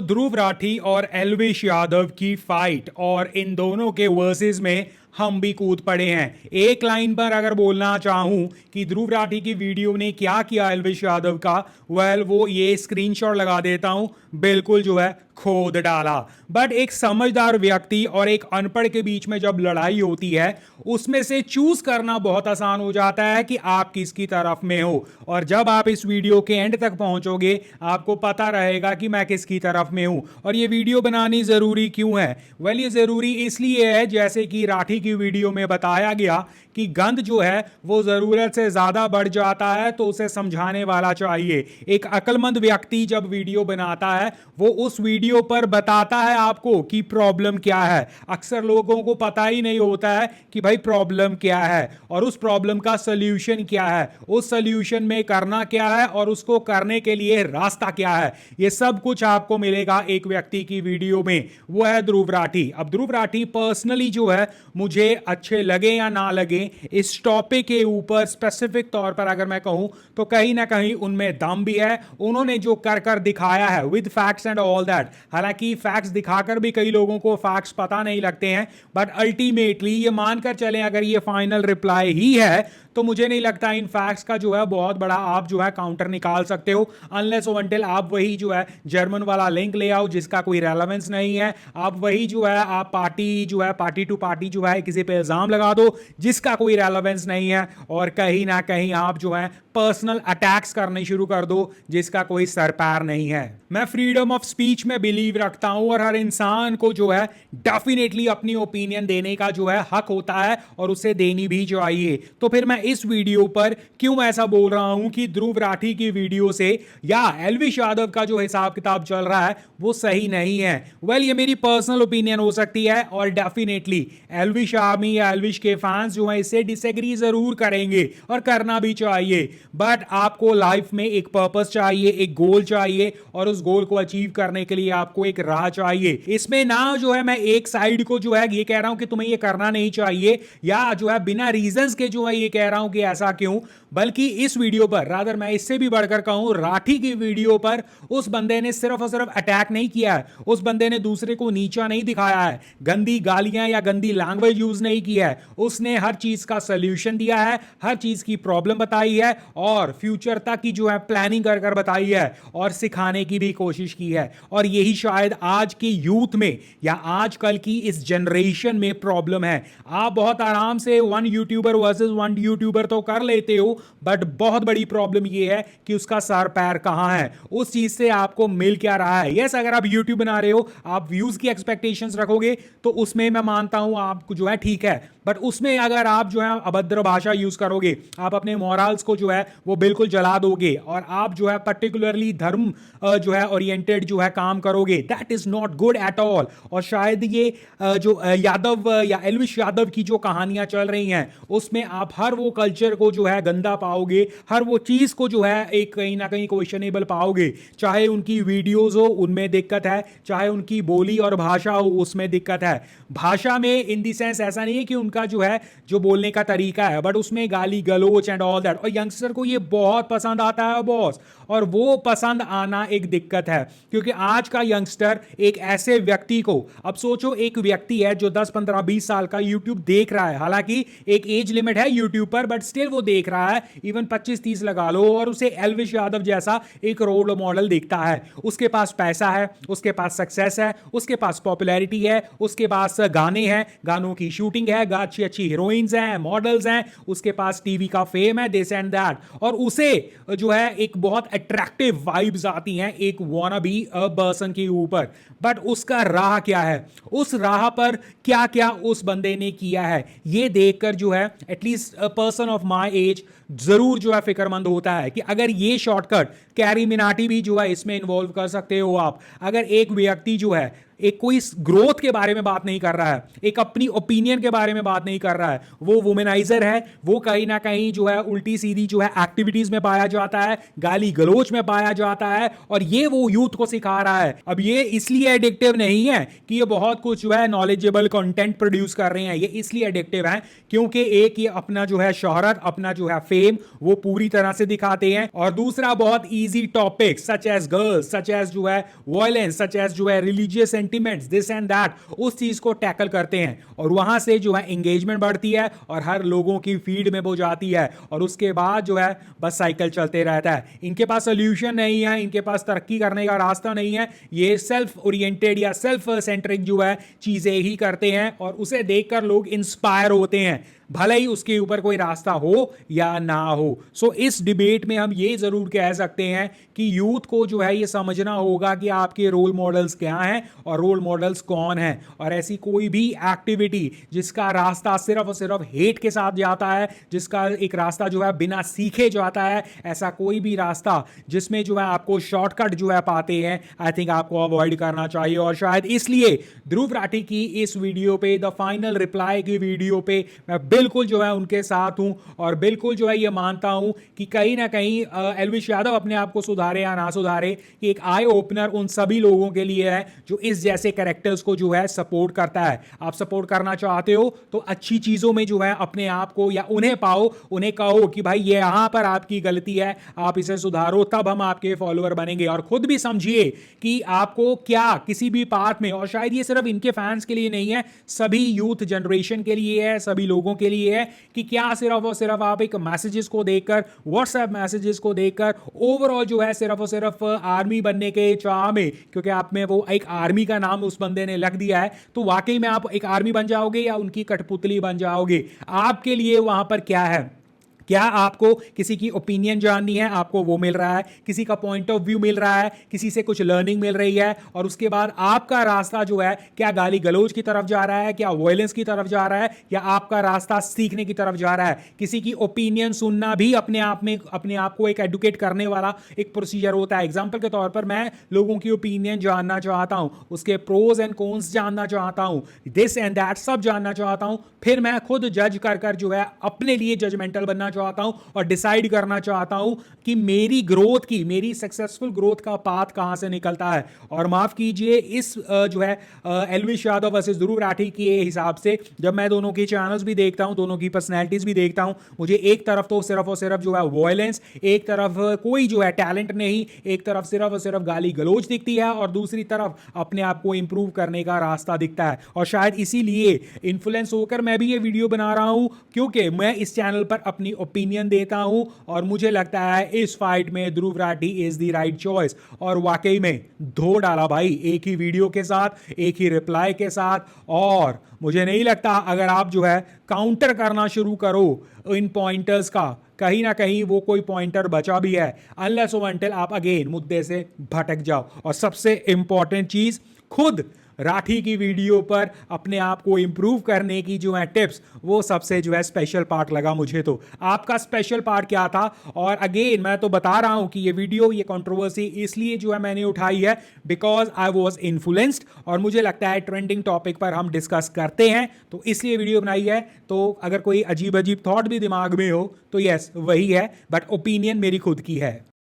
ध्रुव राठी और एल्विश यादव की फाइट और इन दोनों के वर्सेस में हम भी कूद पड़े हैं। एक लाइन पर अगर बोलना चाहूं कि ध्रुव राठी की वीडियो ने क्या किया एल्विश यादव का, वो ये स्क्रीनशॉट लगा देता हूं, बिल्कुल खोद डाला। बट एक समझदार व्यक्ति और एक अनपढ़ के बीच में जब लड़ाई होती है, उसमें से चूज करना बहुत आसान हो जाता है कि आप किसकी तरफ में हो। और जब आप इस वीडियो के एंड तक पहुंचोगे, आपको पता रहेगा कि मैं किसकी तरफ में हूं। और ये वीडियो बनानी जरूरी क्यों है? ये जरूरी इसलिए है, जैसे कि राठी की वीडियो में बताया गया कि गंद वो जरूरत से ज्यादा बढ़ जाता है तो उसे समझाने वाला चाहिए। एक अक्लमंद व्यक्ति जब वीडियो बनाता है, वो उस वीडियो पर बताता है आपको कि प्रॉब्लम क्या है। अक्सर लोगों को पता ही नहीं होता है कि भाई प्रॉब्लम क्या है और उस प्रॉब्लम का सॉल्यूशन क्या है, उस सॉल्यूशन में करना क्या है और उसको करने के लिए रास्ता क्या है। ये सब कुछ आपको मिलेगा एक व्यक्ति की वीडियो में, वो है ध्रुव राठी। अब ध्रुव राठी पर्सनली मुझे अच्छे लगे या ना लगे, इस टॉपिक के ऊपर स्पेसिफिक तौर पर अगर मैं कहूं तो कहीं ना कहीं उनमें दम भी है। उन्होंने जो कर कर दिखाया है with facts and all that, हालांकि फैक्ट्स दिखाकर भी कई लोगों को फैक्ट्स पता नहीं लगते हैं, बट अल्टीमेटली ये मानकर चलें अगर ये फाइनल रिप्लाई ही है तो मुझे नहीं लगता इन फैक्ट्स का बहुत बड़ा आप काउंटर निकाल सकते हो, अनलेस अनटिल आप वही जर्मन वाला लिंक ले आओ जिसका कोई रेलेवेंस नहीं है। आप वही आप पार्टी टू पार्टी किसी पे इल्जाम लगा दो जिसका कोई रेलेवेंस नहीं है, और कहीं ना कहीं आप पर्सनल अटैक्स करने शुरू कर दो जिसका कोई सर पैर नहीं है। मैं फ्रीडम ऑफ स्पीच में बिलीव रखता हूं और हर इंसान को डेफिनेटली अपनी ओपिनियन देने का हक होता है और उसे देनी भी चाहिए। तो फिर मैं इस वीडियो पर क्यों ऐसा बोल रहा हूं कि ध्रुव राठी की वीडियो से या एल्विश यादव का जो हिसाब किताब चल रहा है वो सही नहीं है। ये मेरी पर्सनल ओपिनियन हो सकती है और डेफिनेटली एल्विश आर्मी या एल्विश के फैंस इससे डिसएग्री जरूर करेंगे और करना भी चाहिए। बट आपको लाइफ में एक पर्पस चाहिए, एक गोल चाहिए, और उस गोल को अचीव करने के लिए आपको एक राह चाहिए। इसमें ना मैं एक साइड को ये कह रहा हूं कि तुम्हें ये करना नहीं चाहिए, या बिना रीजंस के ये कह रहा हूं कि ऐसा क्यों, बल्कि इस वीडियो पर रादर मैं इससे भी बढ़कर कहूं, राठी की वीडियो पर उस बंदे ने सिर्फ और सिर्फ अटैक नहीं किया है, उस बंदे ने दूसरे को नीचा नहीं दिखाया है, गंदी गालियां या गंदी लैंग्वेज यूज नहीं किया है। उसने हर चीज का सॉल्यूशन दिया है, हर चीज की प्रॉब्लम बताई है और फ्यूचर तक की प्लानिंग कर कर बताई है और सिखाने की भी कोशिश की है। और यही शायद आज के यूथ में या आजकल की इस जनरेशन में प्रॉब्लम है। आप बहुत आराम से one YouTuber versus one YouTuber तो कर लेते हो, बट बहुत बड़ी प्रॉब्लम यह है कि उसका सर पैर कहां है, उस चीज से आपको मिल क्या रहा है। यस, अगर आप यूट्यूब बना रहे हो, आप व्यूज की एक्सपेक्टेशंस रखोगे तो उसमें मैं मानता हूं आपको ठीक है, बट उसमें अगर आप अभद्र भाषा यूज करोगे, आप अपने मॉरल्स को वो बिल्कुल जला दोगे और आप पर्टिकुलरली धर्म ओरिएंटेड काम करोगे, that is not good at all. और शायद ये यादव या एल्विश यादव की जो कहानियां चल रही हैं उसमें आप हर वो कल्चर को गंदा पाओगे, हर वो चीज को एक कहीं ना कहीं क्वेश्चनेबल पाओगे। चाहे उनकी वीडियोस हो उनमें दिक्कत है, चाहे उनकी बोली और भाषा हो उसमें दिक्कत है। भाषा में इन दी सेंस ऐसा नहीं है कि उनका जो बोलने का तरीका है, बट उसमें गाली गलोच एंड ऑल दैट, और यंगस्टर को ये बहुत पसंद आता है बॉस। और वो पसंद आना एक दिक्कत है, क्योंकि आज का यंगस्टर एक ऐसे व्यक्ति को, अब सोचो एक व्यक्ति है जो 10 15 20 साल का यूट्यूब देख रहा है, हालांकि एक एज लिमिट है यूट्यूब पर, बट स्टिल वो देख रहा है, इवन 25 30 लगा लो, और उसे एल्विश यादव जैसा एक रोल मॉडल दिखता है। उसके पास पैसा है, उसके पास सक्सेस है, उसके पास पॉपुलैरिटी है, उसके पास गाने हैं, गानों की शूटिंग है, अच्छी अच्छी हीरोइंस हैं, मॉडल्स हैं, उसके पास टीवी का फेम है, दिस एंड दैट, और उसे एक बहुत अट्रैक्टिव वाइब्स आती हैं एक वानाबी पर्सन के ऊपर। बट उसका राह क्या है, उस राह पर क्या क्या उस बंदे ने किया है, ये देखकर at least person of my age जरूर फिक्रमंद होता है कि अगर ये शॉर्टकट कैरी मिनाटी भी इसमें इन्वॉल्व कर सकते हो आप। अगर एक व्यक्ति एक कोई ग्रोथ के बारे में बात नहीं कर रहा है, एक अपनी ओपिनियन ओपिनियन के बारे में बात नहीं कर रहा है, वो वुमेनाइजर है, वो कहीं ना कहीं जो है उल्टी सीधी जो है एक्टिविटीज में पाया जाता है, गाली गलोच में पाया जाता है, और ये वो यूथ को सिखा रहा है। अब ये इसलिए एडिक्टिव नहीं है कि ये बहुत कुछ जो है नॉलेजेबल कंटेंट प्रोड्यूस कर रहे हैं, ये इसलिए एडिक्टिव है क्योंकि एक ये अपना जो है शोहरत, अपना जो है फेम वो पूरी तरह से दिखाते हैं, और दूसरा बहुत easy topic such as girls, such as जो है वायलेंस, सच एज जो है religious sentiments, this and that, उस चीज को टैकल करते हैं, और वहां से जो है एंगेजमेंट बढ़ती है और हर लोगों की फीड में वो जाती है, और उसके बाद जो है बस साइकिल चलते रहता है। इनके पास सोल्यूशन नहीं है, इनके पास तरक्की करने का रास्ता नहीं है, ये सेल्फ ओरिएंटेड या सेल्फ सेंट्रिक जो है चीजें ही करते हैं, और उसे देखकर लोग इंस्पायर होते हैं, भले ही उसके ऊपर कोई रास्ता हो या ना हो। सो इस डिबेट में हम ये जरूर कह सकते हैं कि यूथ को जो है ये समझना होगा कि आपके रोल मॉडल्स क्या हैं और रोल मॉडल्स कौन हैं, और ऐसी कोई भी एक्टिविटी जिसका रास्ता सिर्फ और सिर्फ हेट के साथ जाता है, जिसका एक रास्ता जो है बिना सीखे जाता है, ऐसा कोई भी रास्ता जिसमें जो है आपको शॉर्टकट जो है पाते हैं, आई थिंक आपको अवॉइड करना चाहिए। और शायद इसलिए ध्रुव राठी की इस वीडियो पे, द फाइनल रिप्लाई की वीडियो पे, मैं बिल्कुल जो है उनके साथ हूं, और बिल्कुल जो है ये मानता हूं कि कहीं ना कहीं एल्विश यादव अपने आप को सुधारे या ना सुधारे, कि एक आई ओपनर उन सभी लोगों के लिए है जो इस जैसे कैरेक्टर्स को जो है सपोर्ट करता है। आप सपोर्ट करना चाहते हो तो अच्छी चीजों में जो है अपने आप को या उन्हें पाओ, उन्हें कहो कि भाई ये यहां पर आपकी गलती है, आप इसे सुधारो, तब हम आपके फॉलोअर बनेंगे। और खुद भी समझिए कि आपको क्या किसी भी पार्ट में, और शायद ये सिर्फ इनके फैंस के लिए नहीं है, सभी यूथ जनरेशन के लिए है, सभी लोगों के लिए है, कि क्या सिर्फ और सिर्फ आप एक मैसेजेस को देखकर, व्हाट्सएप मैसेजेस को देखकर ओवरऑल जो है सिर्फ और सिर्फ आर्मी बनने के चाह में, क्योंकि आप में वो एक आर्मी का नाम उस बंदे ने लग दिया है, तो वाकई में आप एक आर्मी बन जाओगे या उनकी कठपुतली बन जाओगे? आपके लिए वहां पर क्या है? क्या आपको किसी की ओपिनियन जाननी है, आपको वो मिल रहा है, किसी का पॉइंट ऑफ व्यू मिल रहा है, किसी से कुछ लर्निंग मिल रही है, और उसके बाद आपका रास्ता जो है क्या गाली गलौज की तरफ जा रहा है, क्या वायलेंस की तरफ जा रहा है, या आपका रास्ता सीखने की तरफ जा रहा है? किसी की ओपिनियन सुनना भी अपने आप में अपने आप को एक एडुकेट करने वाला एक प्रोसीजर होता है। एग्जाम्पल के तौर पर मैं लोगों की ओपिनियन जानना चाहता हूं, उसके प्रोज एंड कॉन्स जानना चाहता हूं, दिस एंड दैट सब जानना चाहता हूं, फिर मैं खुद जज कर जो है अपने लिए जजमेंटल बनना चाहता हूं और डिसाइड करना चाहता हूं कि मेरी ग्रोथ की, मेरी सक्सेसफुल ग्रोथ का पाथ कहां से निकलता है। और माफ कीजिए, इस जो है एल्विश यादव वर्सेस ध्रुव राठी के हिसाब से जब मैं दोनों के चैनल्स भी देखता हूं, दोनों की पर्सनैलिटीज भी देखता हूं, मुझे एक तरफ तो सिर्फ और सिर्फ जो है वायलेंस, एक तरफ कोई जो है टैलेंट नहीं, एक तरफ सिर्फ और सिर्फ गाली गलोच दिखती है, और दूसरी तरफ अपने आप को इंप्रूव करने का रास्ता दिखता है। और शायद इसीलिए इन्फ्लुएंस होकर मैं भी ये वीडियो बना रहा हूं, क्योंकि मैं इस चैनल पर अपनी ओपिनियन देता हूं, और मुझे लगता है इस फाइट में Dhruv Rathee is the right choice. और वाकई में धो डाला भाई, एक ही वीडियो के साथ, एक ही रिप्लाई के साथ, और मुझे नहीं लगता अगर आप जो है काउंटर करना शुरू करो इन पॉइंटर्स का, कहीं ना कहीं वो कोई पॉइंटर बचा भी है, अनलेस और अनटिल आप अगेन मुद्दे से भटक जाओ। और सबसे इंपॉर्टेंट चीज, खुद राठी की वीडियो पर अपने आप को इंप्रूव करने की जो है टिप्स, वो सबसे जो है स्पेशल पार्ट लगा मुझे। तो आपका स्पेशल पार्ट क्या था? और अगेन मैं तो बता रहा हूं कि ये वीडियो, ये कंट्रोवर्सी इसलिए जो है मैंने उठाई है बिकॉज आई वाज इन्फ्लुएंस्ड, और मुझे लगता है ट्रेंडिंग टॉपिक पर हम डिस्कस करते हैं, तो इसलिए वीडियो बनाई है। तो अगर कोई अजीब अजीब थॉट भी दिमाग में हो तो यस वही है, बट ओपिनियन मेरी खुद की है।